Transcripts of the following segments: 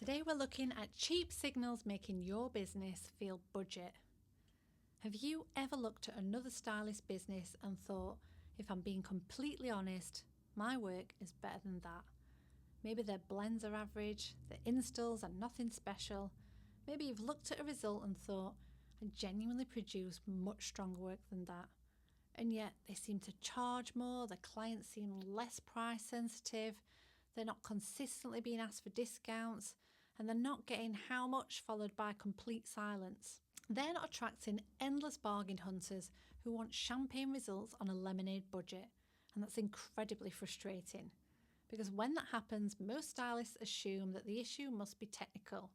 Today we're looking at cheap signals making your business feel budget. Have you ever looked at another stylist business and thought, if I'm being completely honest, my work is better than that? Maybe their blends are average, their installs are nothing special. Maybe you've looked at a result and thought, I genuinely produce much stronger work than that. And yet they seem to charge more, the clients seem less price sensitive, they're not consistently being asked for discounts, and they're not getting how much followed by complete silence. They're not attracting endless bargain hunters who want champagne results on a lemonade budget, and that's incredibly frustrating. Because when that happens, most stylists assume that the issue must be technical.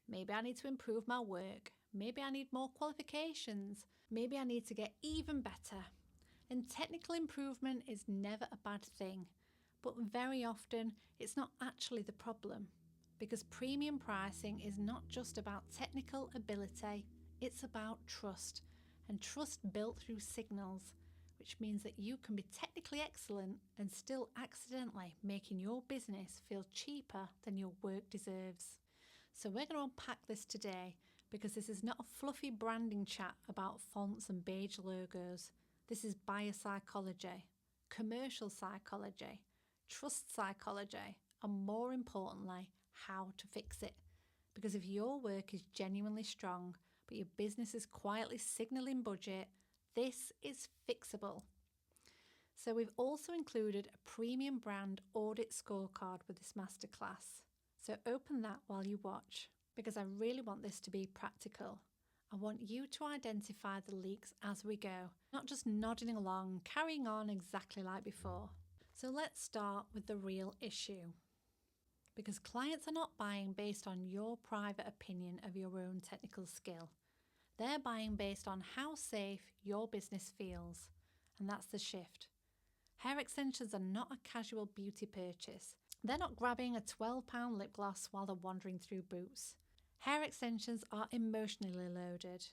Maybe I need to improve my work, maybe I need more qualifications, maybe I need to get even better. And technical improvement is never a bad thing, but very often it's not actually the problem. Because premium pricing is not just about technical ability, it's about trust, and trust built through signals, which means that you can be technically excellent and still accidentally making your business feel cheaper than your work deserves. So we're going to unpack this today, because this is not a fluffy branding chat about fonts and beige logos. This is buyer psychology, commercial psychology, trust psychology, and more importantly, how to fix it. Because if your work is genuinely strong, but your business is quietly signalling budget, this is fixable. So we've also included a premium brand audit scorecard with this masterclass. So open that while you watch, because I really want this to be practical. I want you to identify the leaks as we go, not just nodding along, carrying on exactly like before. So let's start with the real issue. Because clients are not buying based on your private opinion of your own technical skill. They're buying based on how safe your business feels. And that's the shift. Hair extensions are not a casual beauty purchase. They're not grabbing a £12 lip gloss while they're wandering through Boots. Hair extensions are emotionally loaded.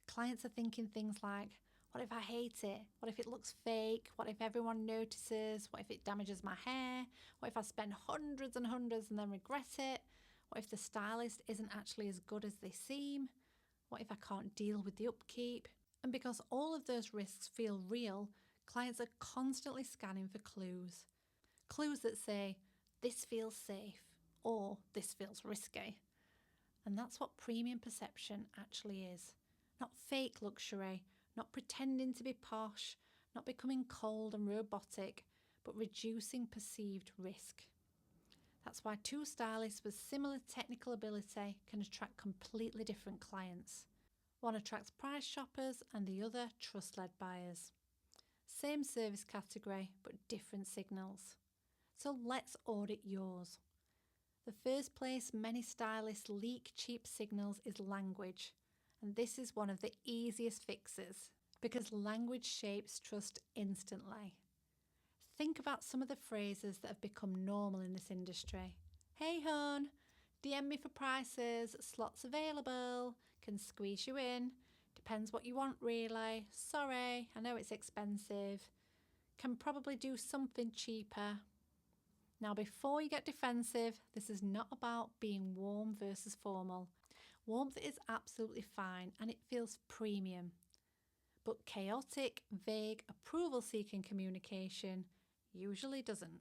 Clients are thinking things like, what if I hate it? What if it looks fake? What if everyone notices? What if it damages my hair? What if I spend hundreds and hundreds and then regret it? What if the stylist isn't actually as good as they seem? What if I can't deal with the upkeep? And because all of those risks feel real, clients are constantly scanning for clues. Clues that say, this feels safe, or this feels risky. And that's what premium perception actually is. Not fake luxury, not pretending to be posh, not becoming cold and robotic, but reducing perceived risk. That's why two stylists with similar technical ability can attract completely different clients. One attracts price shoppers and the other trust-led buyers. Same service category, but different signals. So let's audit yours. The first place many stylists leak cheap signals is language. And this is one of the easiest fixes, because language shapes trust instantly. Think about some of the phrases that have become normal in this industry. Hey hon, DM me for prices, slots available, can squeeze you in, depends what you want really, sorry, I know it's expensive, can probably do something cheaper. Now before you get defensive, this is not about being warm versus formal. Warmth is absolutely fine and it feels premium. But chaotic, vague, approval-seeking communication usually doesn't.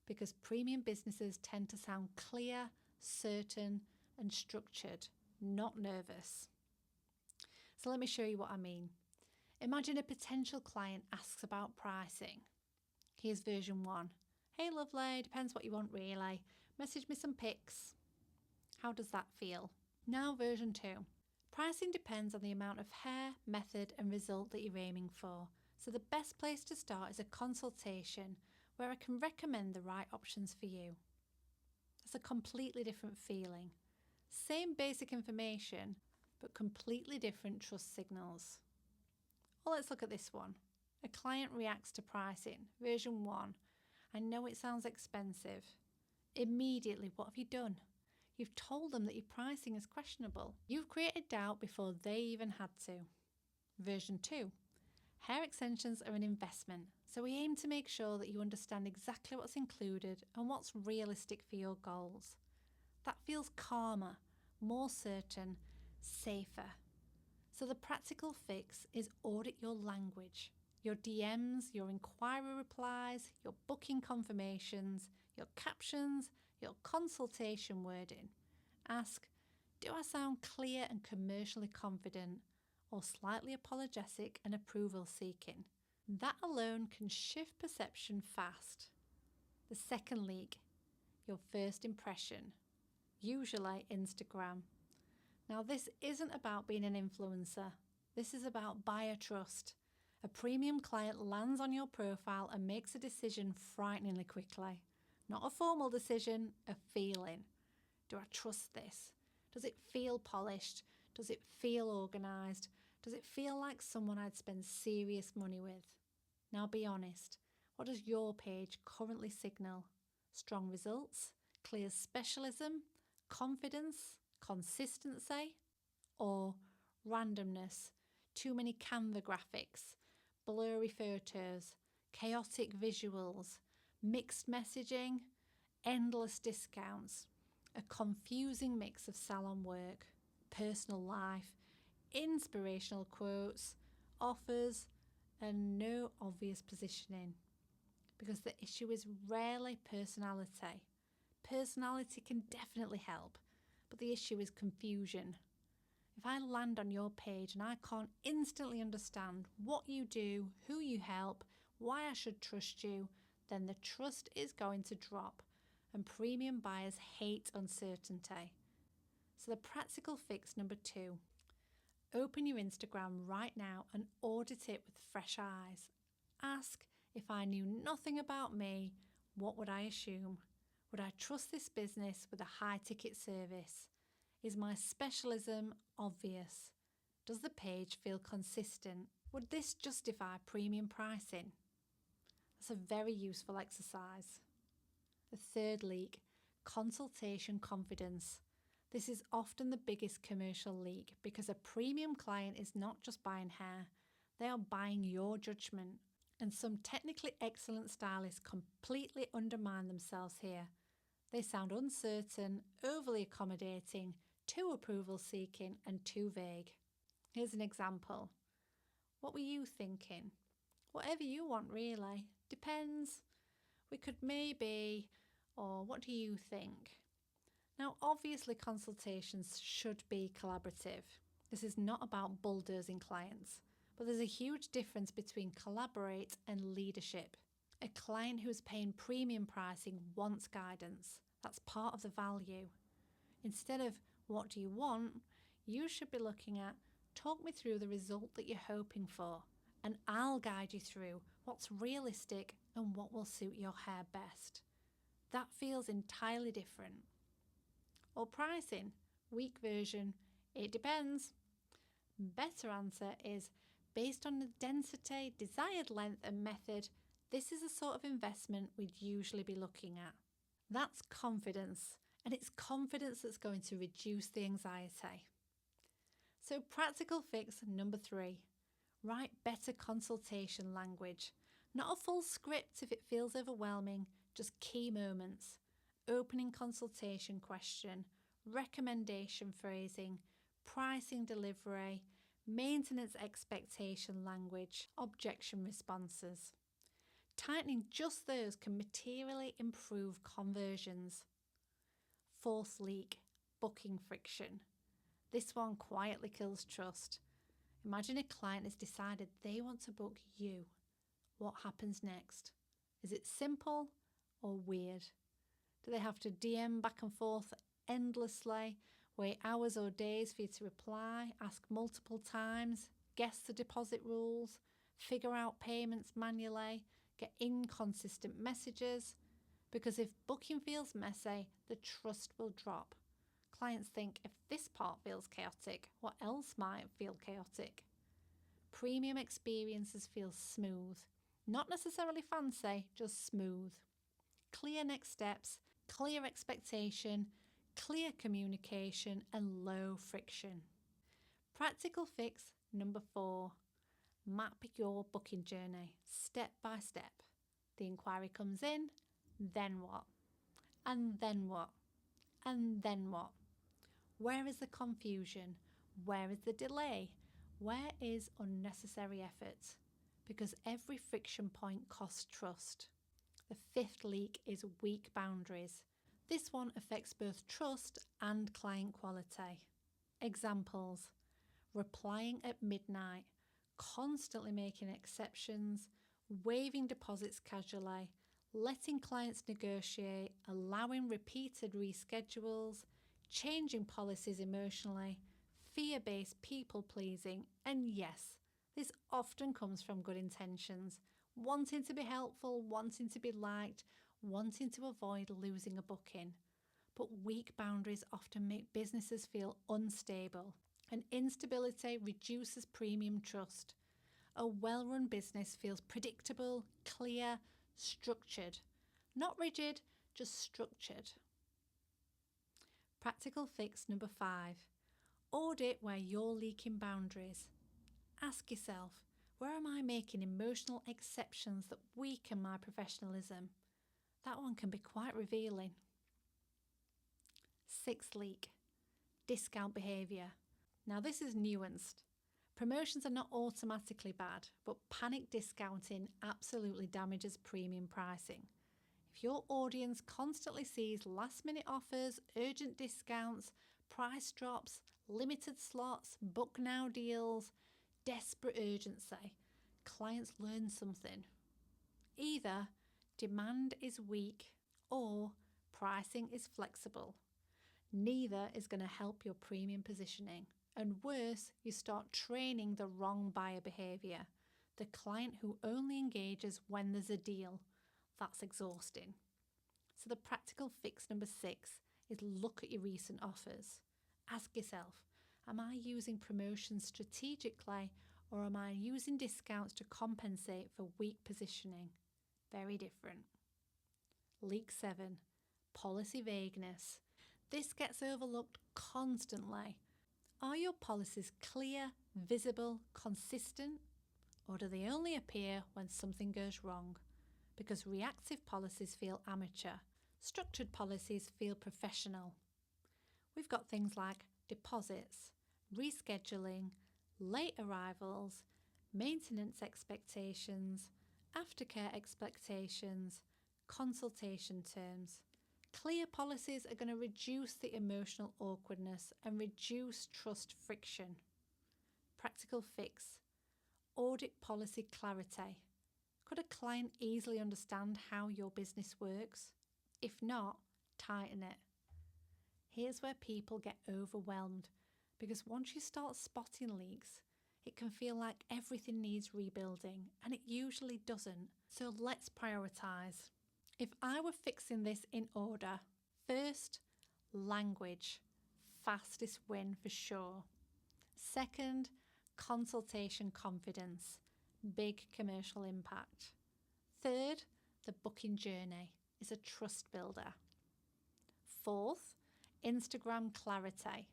Because premium businesses tend to sound clear, certain, and structured, not nervous. So let me show you what I mean. Imagine a potential client asks about pricing. Here's version 1. Hey lovely, depends what you want really. Message me some pics. How does that feel? Now version 2. Pricing depends on the amount of hair, method and result that you're aiming for. So the best place to start is a consultation where I can recommend the right options for you. That's a completely different feeling. Same basic information, but completely different trust signals. Well, let's look at this one. A client reacts to pricing, version 1. I know it sounds expensive. Immediately, what have you done? You've told them that your pricing is questionable. You've created doubt before they even had to. Version 2. Hair extensions are an investment, so we aim to make sure that you understand exactly what's included and what's realistic for your goals. That feels calmer, more certain, safer. So the practical fix is audit your language, your DMs, your inquiry replies, your booking confirmations, your captions, your consultation wording. Ask, do I sound clear and commercially confident, or slightly apologetic and approval seeking? That alone can shift perception fast. The second leak, your first impression, usually Instagram. Now, this isn't about being an influencer. This is about buyer trust. A premium client lands on your profile and makes a decision frighteningly quickly. Not a formal decision, a feeling. Do I trust this? Does it feel polished? Does it feel organised? Does it feel like someone I'd spend serious money with? Now be honest. What does your page currently signal? Strong results? Clear specialism? Confidence? Consistency? Or randomness? Too many Canva graphics? Blurry photos? Chaotic visuals? Mixed messaging? Endless discounts? A confusing mix of salon work, personal life, inspirational quotes, offers, and no obvious positioning. Because the issue is rarely personality. Personality can definitely help, but the issue is confusion. If I land on your page and I can't instantly understand what you do, who you help, why I should trust you, then the trust is going to drop, and premium buyers hate uncertainty. So the practical fix number 2, open your Instagram right now and audit it with fresh eyes. Ask, if I knew nothing about me, what would I assume? Would I trust this business with a high-ticket service? Is my specialism obvious? Does the page feel consistent? Would this justify premium pricing? That's a very useful exercise. The third leak, consultation confidence. This is often the biggest commercial leak because a premium client is not just buying hair, they are buying your judgment. And some technically excellent stylists completely undermine themselves here. They sound uncertain, overly accommodating, too approval seeking, and too vague. Here's an example. What were you thinking? Whatever you want, really. Depends. We could maybe, or what do you think? Now, obviously, consultations should be collaborative. This is not about bulldozing clients, but there's a huge difference between collaborate and leadership. A client who is paying premium pricing wants guidance. That's part of the value. Instead of what do you want, you should be looking at talk me through the result that you're hoping for, and I'll guide you through what's realistic and what will suit your hair best. That feels entirely different. Or pricing, weak version, it depends. Better answer is based on the density, desired length and method, this is the sort of investment we'd usually be looking at. That's confidence, and it's confidence that's going to reduce the anxiety. So practical fix number 3, write better consultation language. Not a full script if it feels overwhelming, just key moments. Opening consultation question, recommendation phrasing, pricing delivery, maintenance expectation language, objection responses. Tightening just those can materially improve conversions. Fourth leak, booking friction. This one quietly kills trust. Imagine a client has decided they want to book you. What happens next? Is it simple or weird? Do they have to DM back and forth endlessly, wait hours or days for you to reply, ask multiple times, guess the deposit rules, figure out payments manually, get inconsistent messages? Because if booking feels messy, the trust will drop. Clients think, if this part feels chaotic, what else might feel chaotic? Premium experiences feel smooth. Not necessarily fancy, just smooth. Clear next steps, clear expectation, clear communication, and low friction. Practical fix number 4. Map your booking journey step by step. The inquiry comes in, then what? And then what? And then what? Where is the confusion? Where is the delay? Where is unnecessary effort? Because every friction point costs trust. The fifth leak is weak boundaries. This one affects both trust and client quality. Examples: replying at midnight, constantly making exceptions, waiving deposits casually, letting clients negotiate, allowing repeated reschedules, changing policies emotionally, fear-based people-pleasing, and yes, this often comes from good intentions, wanting to be helpful, wanting to be liked, wanting to avoid losing a booking. But weak boundaries often make businesses feel unstable, and instability reduces premium trust. A well-run business feels predictable, clear, structured. Not rigid, just structured. Practical fix number 5. Audit where you're leaking boundaries. Ask yourself, where am I making emotional exceptions that weaken my professionalism? That one can be quite revealing. 6th leak, discount behaviour. Now this is nuanced. Promotions are not automatically bad, but panic discounting absolutely damages premium pricing. If your audience constantly sees last-minute offers, urgent discounts, price drops, limited slots, book now deals, desperate urgency, clients learn something. Either demand is weak or pricing is flexible. Neither is going to help your premium positioning. And worse, you start training the wrong buyer behaviour, the client who only engages when there's a deal. That's exhausting. So the practical fix number 6 is look at your recent offers. Ask yourself, am I using promotions strategically or am I using discounts to compensate for weak positioning? Very different. Leak 7, policy vagueness. This gets overlooked constantly. Are your policies clear, visible, consistent, or do they only appear when something goes wrong? Because reactive policies feel amateur, structured policies feel professional. We've got things like deposits, rescheduling, late arrivals, maintenance expectations, aftercare expectations, consultation terms. Clear policies are going to reduce the emotional awkwardness and reduce trust friction. Practical fix. Audit policy clarity. Could a client easily understand how your business works? If not, tighten it. Here's where people get overwhelmed because once you start spotting leaks, it can feel like everything needs rebuilding, and it usually doesn't. So let's prioritise. If I were fixing this in order, first, language, fastest win for sure. Second, consultation confidence, big commercial impact. Third, the booking journey is a trust builder. Fourth, Instagram clarity,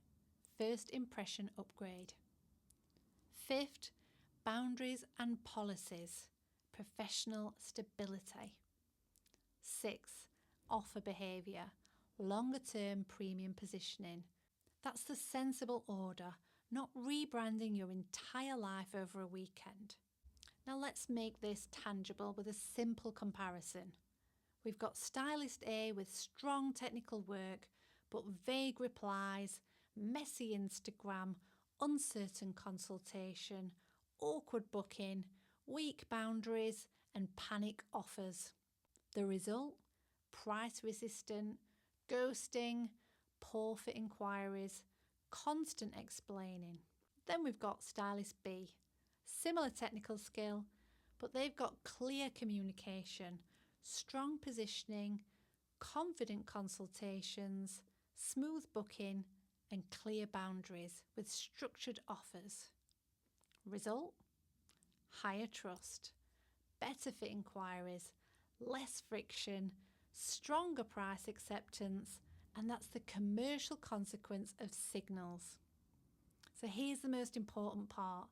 first impression upgrade. Fifth, boundaries and policies, professional stability. 6, offer behaviour, longer term premium positioning. That's the sensible order, not rebranding your entire life over a weekend. Now let's make this tangible with a simple comparison. We've got stylist A with strong technical work, but vague replies, messy Instagram, uncertain consultation, awkward booking, weak boundaries, and panic offers. The result? Price resistant, ghosting, poor fit inquiries, constant explaining. Then we've got stylist B. Similar technical skill, but they've got clear communication, strong positioning, confident consultations, smooth booking, and clear boundaries with structured offers. Result? Higher trust, better fit inquiries, less friction, stronger price acceptance, and that's the commercial consequence of signals. So here's the most important part.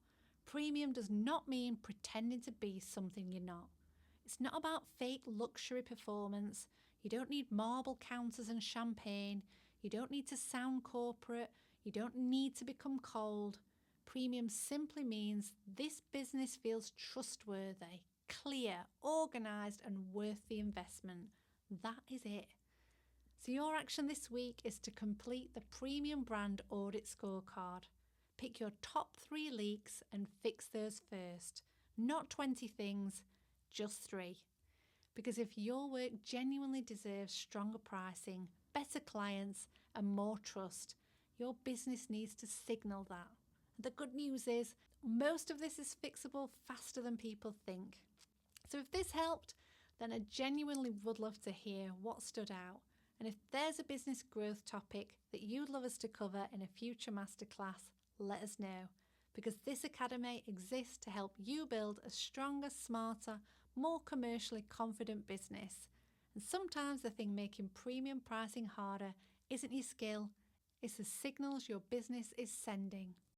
Premium does not mean pretending to be something you're not. It's not about fake luxury performance. You don't need marble counters and champagne. You don't need to sound corporate. You don't need to become cold. Premium simply means this business feels trustworthy, clear, organised, and worth the investment. That is it. So your action this week is to complete the Premium Brand Audit Scorecard. Pick your top 3 leaks and fix those first. Not 20 things, just 3. Because if your work genuinely deserves stronger pricing, better clients, and more trust, your business needs to signal that. The good news is, most of this is fixable faster than people think. So if this helped, then I genuinely would love to hear what stood out. And if there's a business growth topic that you'd love us to cover in a future masterclass, let us know. Because this academy exists to help you build a stronger, smarter, more commercially confident business. And sometimes the thing making premium pricing harder isn't your skill, it's the signals your business is sending.